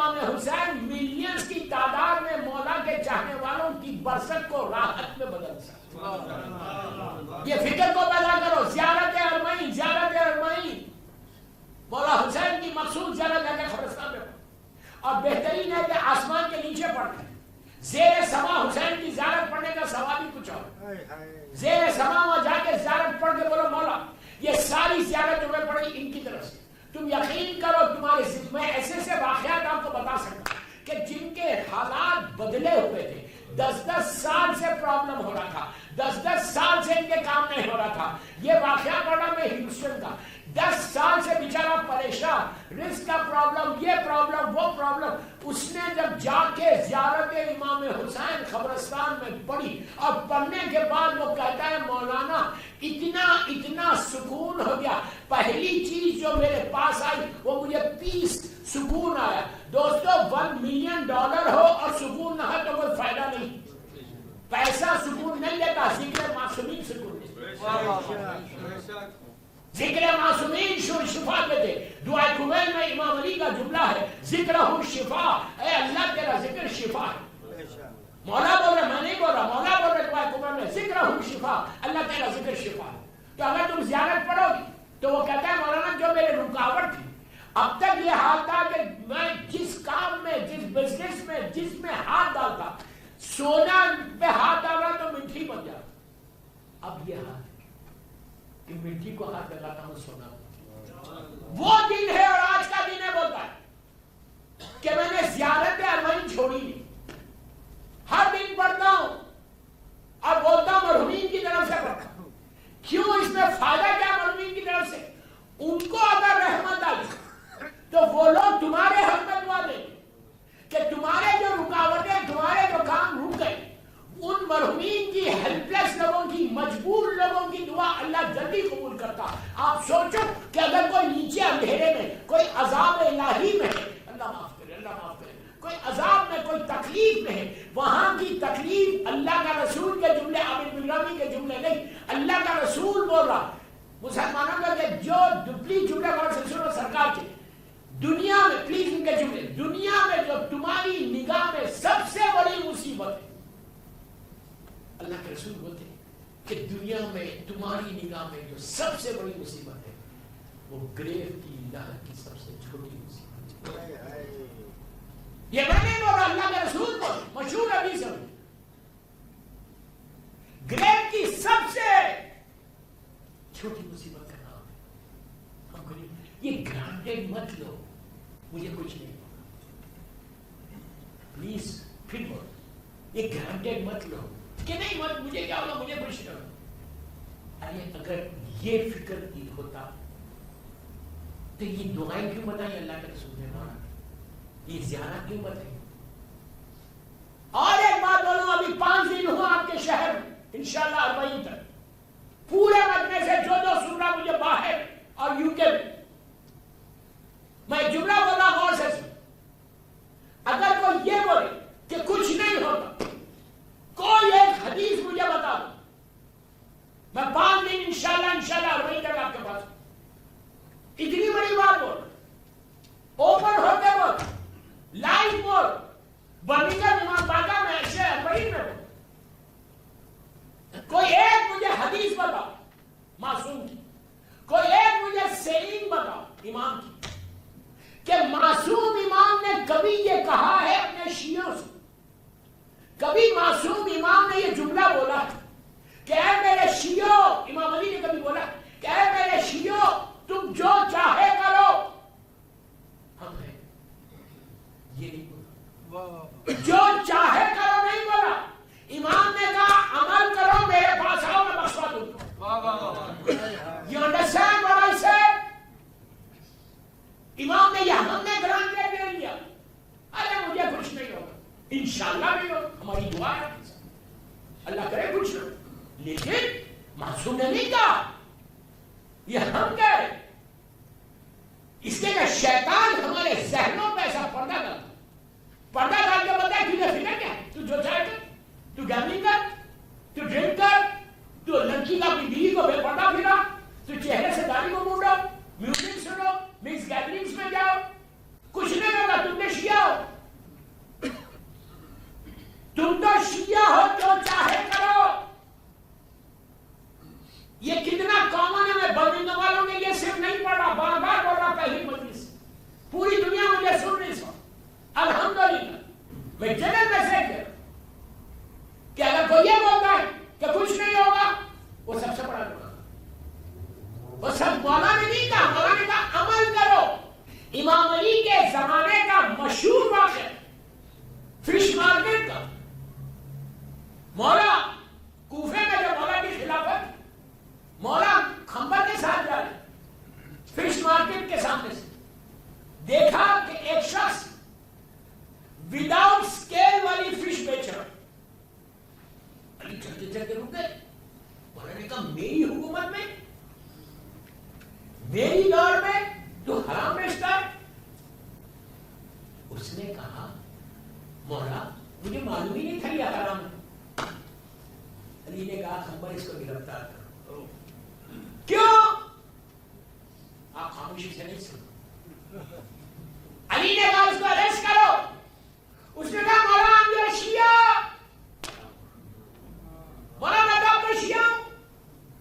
امام حسین ملینز کی تعداد میں مولا کے چاہنے والوں کی برست کو راحت میں بدل سکتا. یہ فکر کو پیدا کرو. زیارت اربعین، زیارت اربعین مولا حسین کی مخصوص زیارت ہے کہ قبرستان میں، اور بہترین ہے کہ آسمان کے نیچے پڑھتے ہیں. زیر سما حسین کی زیارت پڑھنے کا ثواب ہی کچھ اور. زیر سما وہاں جا کے زیارت پڑھ کے بولو مولا یہ ساری زیارت جو میں پڑھی ان کی طرف سے تم یقین کرو تمہارے ذمہ. میں ایسے ایسے واقعات آپ کو بتا سکتا کہ جن کے حالات بدلے ہوئے تھے. 10 سال سے پرابلم ہو رہا تھا، 10 سال سے ان کے کام نہیں ہو رہا تھا. یہ واقعہ پڑھا میں ہیوسٹن کا. 10 سال سے بیچارہ پریشان، رزق کا پرابلم، یہ پرابلم وہ پرابلم. اس نے جب جا کے زیارت امام حسین قبرستان میں پڑھی اور پڑھنے کے بعد وہ کہتا ہے مولانا اتنا سکون ہو گیا. پہلی چیز جو میرے پاس آئی وہ مجھے پیس، سکون آیا. دوستو $1 ملین ہو اور سکون نہ ہو تو کوئی فائدہ نہیں. پیسہ سکون نہیں دیتا، ذکر معصومین سکون دیتا. ذکر معصومین شفا دیتے. دعائے کمیل میں امام علی کا جملہ ہے ذکرہ شفا. اے اللہ تیرا ذکر شفا ہے. مولا بول رہا، میں نہیں بول رہا، مولا بول رہا دعائے کمیل میں ذکرہ شفا، اللہ تیرا ذکر شفا ہے. تو اگر تم زیارت پڑھو گی تو وہ کہتا ہے مولانا جو میرے رکاوٹ تھی اب تک یہ حال تھا کہ میں جس کام میں، جس بزنس میں، جس میں ہاتھ ڈالتا سونا پہ ہاتھ ڈالا تو مٹی بن جاتا. اب یہ حال کہ مٹی کو ہاتھ لگاتا ہوں سونا. وہ دن ہے اور آج کا دن ہے بولتا ہے کہ میں نے زیارت اربعین چھوڑی نہیں. ہر دن پڑھتا ہوں اور بولتا ہوں مرحومین کی طرف سے پڑھتا ہوں. کیوں؟ اس میں فائدہ کیا مرحومین کی طرف سے؟ ان کو اگر رحمت آئی تو وہ لوگ تمہارے حق میں دعا دیں گے کہ تمہارے جو رکاوٹیں، تمہارے جو کام رک گئے، ان مرحومین کی، ہیلپ لیس لوگوں کی، مجبور لوگوں کی دعا اللہ جلدی قبول کرتا. آپ سوچو کہ اگر کوئی نیچے اندھیرے میں، کوئی عذاب الہی میں ہے، اللہ معاف کرے، اللہ معاف کرے، کوئی عذاب میں، کوئی تکلیف میں ہے، وہاں کی تکلیف اللہ کا رسول کے جملے، عامر بن رامی کے جملے نہیں، اللہ کا رسول بول رہا. مسلمانوں کا کہ جو پلیز جملے غور سے سنو سرکار کے، دنیا میں پلیز ان کے جملے، دنیا میں جو تمہاری نگاہ میں سب سے بڑی مصیبت ہے، اللہ کے رسول بولتے ہیں کہ دنیا میں تمہاری نگاہ میں جو سب سے بڑی مصیبت ہے وہ گریو کی لہر کی سب سے چھوٹی مصیبت ہے. یہ میں نے بولا، اللہ کے رسول بول، مشہور حدیث ہے. گریو کی سب سے چھوٹی مصیبت کا نام ہے ہم گریو. یہ گرانٹیڈ مت لو مجھے کچھ نہیں ہوگا، پلیز پھر بول، یہ گرانٹیڈ مت لو کہ نہیں مت مجھے کیا ہوگا، مجھے کچھ نہیں ہوگا. ارے اگر یہ فکر کی ہوتا تو یہ دعائیں کیوں بتائیں اللہ کے رسول نے، یہ زیارت کیوں بتائیں؟ اور ایک بات بولوں، ابھی 5 دن ہوا آپ کے شہر میں، انشاءاللہ 40 تک پورے مجمع سے جو سن رہا مجھے باہر اور UK میں جملہ بولا غور سے سن. اگر کوئی یہ بولے کہ کچھ نہیں ہوتا، کوئی ایک حدیث مجھے بتا دو، میں 5 دن انشاءاللہ 40 تک آپ کے پاس. اتنی بڑی بات بول، اوپن ہوتے بول، لائیو بول، برمنگھم امام باقا میں ایسے 40 میں بول. کوئی ایک مجھے حدیث بتاؤ معصوم کی، کوئی ایک مجھے سیئنگ بتاؤ امام کی کہ معصوم امام نے کبھی یہ کہا ہے اپنے شیعوں سے، کبھی معصوم امام نے یہ جملہ بولا کہ اے میرے شیعوں، امام علی نے کبھی بولا کہ اے میرے شیعوں تم جو چاہے کرو، ہم ہیں یہ نہیں بولا، جو چاہے کرو نہیں بولا. امام نے کہا عمل کرو، میرے پاس آؤ، میں بخشوا دوں گا. You understand what I said? امام نے یہ ہم نے گرانٹ دے دیا، ارے مجھے کچھ نہیں ہوگا، انشاءاللہ نہیں ہوگا، ہماری دعا ہے اللہ کرے کچھ نہ. لیکن معصوم نے نہیں کہا، یہ ہم کہہ رہے. اس کے شیطان ہمارے ذہنوں پہ ایسا پردہ ڈال کے بتا ہے تجھے فکر کیا، تو جو چاہے کر، تو گیملنگ کر، تو ڈرنک کر، تو لڑکی کا اپنی بیوی کو بے پردہ پھرا، تو چہرے سے داڑھی کو موڑو، میوزک سنو، مکس گیدرنگز میں جاؤ، کچھ نہیں ہوگا، تم نے شیعہ ہو. علی کے زمانے کا مشہور واقعہ فش مارکیٹ کا. مولا کوفے میں جب مولا کی خلافت، مولا کھمبر کے ساتھ جا رہے فش مارکیٹ کے سامنے سے دیکھا کہ ایک شخص وداؤٹ اسکیل والی فش بیچ رہا. علی چلتے چلتے رک گئے. مولا نے کہا میری حکومت میں، میری دور میں تو حرام بیچتا ہے. اس نے کہا مولا مجھے معلوم ہی نہیں تھا یہ حرام ہے. علی نے کہا کھمبر اس کو گرفتار کرو. کیوں؟ آپ خاموشی سے نہیں سنو. علی نے کہا اس کو اریسٹ کرو. اس نے کہا مولا ہم جو شیعہ، مولا میں تو آپ کا شیعہ ہوں،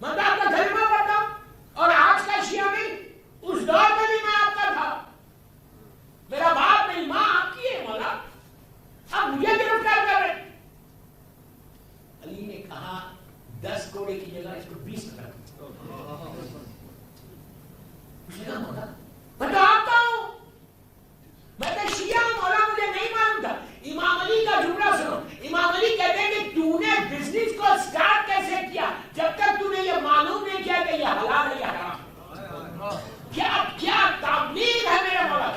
میں تو آپ کا کلمہ پڑھتا ہوں، اور آج کا شیعہ نہیں، اس دور میں بھی میں آپ کا تھا. میرا باپ میری ماں آپ کی ہے مولا، اب مجھے گرفتار کر رہے. علی نے کہا 10 کوڑے کی جگہ اس کو 20 کر دو. اس نے کہا مولا میں تو آپ کا ہوں، میں تو شیعہ ہوں مولا، مجھے نہیں معلوم تھا. امام علی کا جملہ سنو. امام علی کہتے ہیں کہ تو نے بزنس کو سٹارٹ کیسے کیا جب تک تو نے یہ معلوم نہیں کیا کہ یہ حلال ہے یا حرام. کیا تبلیغ ہے میرے مولا.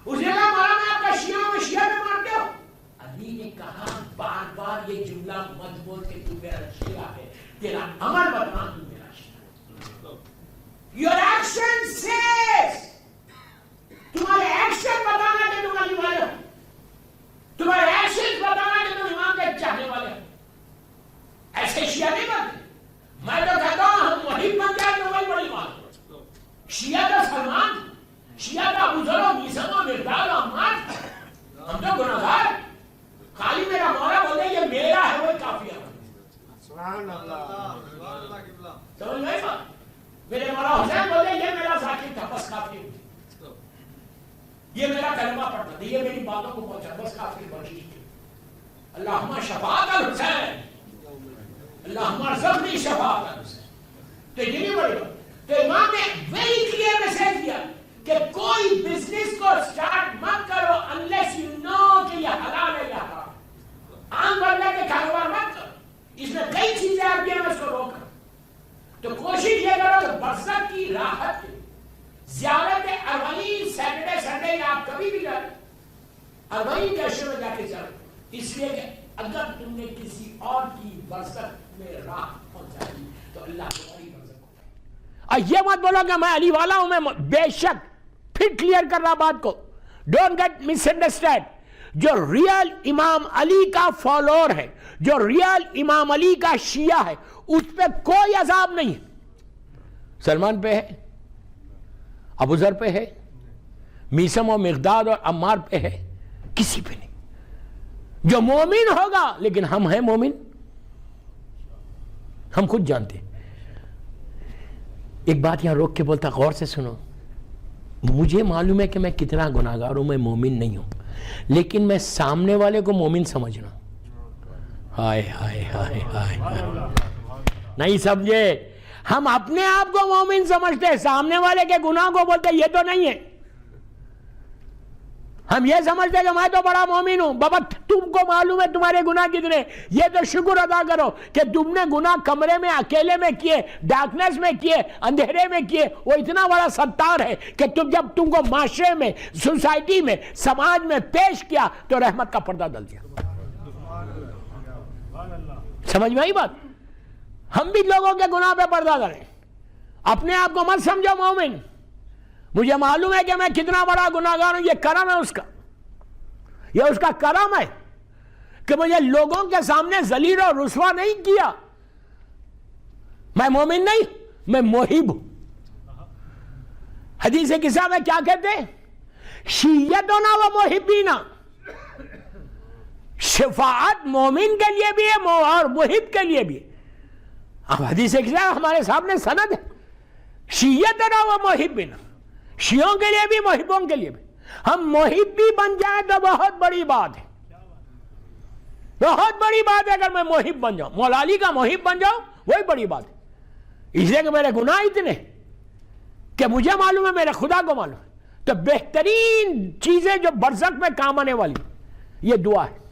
اس نے کہا مولا میں آپ کا شیعہ ہوں، شیعہ میں مانتے ہو. علی نے کہا بار بار یہ جملہ مت بول کہ تو میرا شیعہ ہے، تیرا عمل بتنا تو میرا شیعہ. Your action says، تمہارے ایکشن بتانا کہ تم علی والے ہو، تمہارے ایکشن بتانا کہ تم امام کے چاہنے والے ہو. ایسے شیعہ نہیں بنتے. میں تو کہتا ہوں ہم محب بن جائے تو وہی بڑی بات. شیعہ کا سلمان، شیعہ کا بزرگ میثم و مقداد و عمار، ہم تو گناہگار. خالی میرا مولا بولے یہ میرا ہے وہی کافی ہے. سبحان اللہ. سمجھ گئے بات؟ میرے مولا حسین بولے یہ میرا ذاکر تھا بس کافی ہے، یہ میرا کلمہ پڑھتا تھا، یہ میری باتوں کو پہنچا بس کافی بخشش. اللہم شفاعت الحسین، اللہم ارزقنی شفاعت الحسین. تو یہ نہیں بڑی بات. تو امام نے ویری کلیئر میسج دیا کہ کوئی بزنس کو سٹارٹ مت کرو unless you know کہ یہ حلال ہے یا حرام. عام بندے کے کاروبار مت کرو. اس میں کئی چیزیں آتی ہیں، اس کو روکو. تو کوشش یہ کرو کہ برزخ کی راحت کے زیارت اربعین سیٹرڈے سنڈے آپ کبھی بھی جائیں، اربعین کے عشرے میں جا کے جاؤ. اس لیے کہ اگر تم نے کسی اور کی برزخ میں راحت پہنچائی تو اللہ تمہاری برزخ کو. یہ مت بولو کہ میں علی والا ہوں. میں بے شک پھر کلیئر کر رہا بات کو. Don't get misunderstand. جو ریئل امام علی کا فالوور ہے، جو ریئل امام علی کا شیعہ ہے، اس پہ کوئی عذاب نہیں ہے. سلمان پہ ہے، ابو ذر پہ ہے، میثم و مقداد اور عمار پہ ہے، کسی پہ نہیں. جو مومن ہوگا، لیکن ہم ہیں مومن، ہم خود جانتے ہیں. ایک بات یہاں روک کے بولتا، غور سے سنو. مجھے معلوم ہے کہ میں کتنا گناہگار ہوں، میں مومن نہیں ہوں، لیکن میں سامنے والے کو مومن سمجھنا. ہائے ہائے ہائے ہائے، نہیں سمجھے. ہم اپنے آپ کو مومن سمجھتے ہیں، سامنے والے کے گناہ کو بولتے یہ تو نہیں ہے. ہم یہ سمجھتے ہیں کہ میں تو بڑا مومن ہوں. بابا تم کو معلوم ہے تمہارے گناہ کتنے. یہ تو شکر ادا کرو کہ تم نے گناہ کمرے میں اکیلے میں کیے، ڈارکنیس میں کیے، اندھیرے میں کیے. وہ اتنا بڑا ستار ہے کہ جب تم کو معاشرے میں، سوسائٹی میں، سماج میں پیش کیا تو رحمت کا پردہ ڈل دیا. سمجھ میں آئی بات؟ ہم بھی لوگوں کے گناہ پہ پردہ ڈالیں. اپنے آپ کو مت سمجھو مومن. مجھے معلوم ہے کہ میں کتنا بڑا گناہگار ہوں. یہ کرم ہے اس کا، یہ اس کا کرم ہے کہ مجھے لوگوں کے سامنے ذلیل اور رسوا نہیں کیا. میں مومن نہیں، میں محب ہوں. حدیث قصہ میں کیا کہتے ہیں؟ شیعتنا و محبینا. شفاعت مومن کے لیے بھی ہے اور محب کے لیے بھی ہے. اب حدیث قصہ ہمارے سامنے سند ہے. شیعتنا و محبینا، شیعوں کے لیے بھی محبوں کے لیے بھی. ہم محب بھی بن جائیں تو بہت بڑی بات ہے، بہت بڑی بات ہے. اگر میں محب بن جاؤں، مولا علی کا محب بن جاؤں، وہی بڑی بات ہے. اس لیے کہ میرے گناہ اتنے کہ مجھے معلوم ہے، میرے خدا کو معلوم ہے. تو بہترین چیزیں جو برزخ میں کام آنے والی یہ دعا ہے.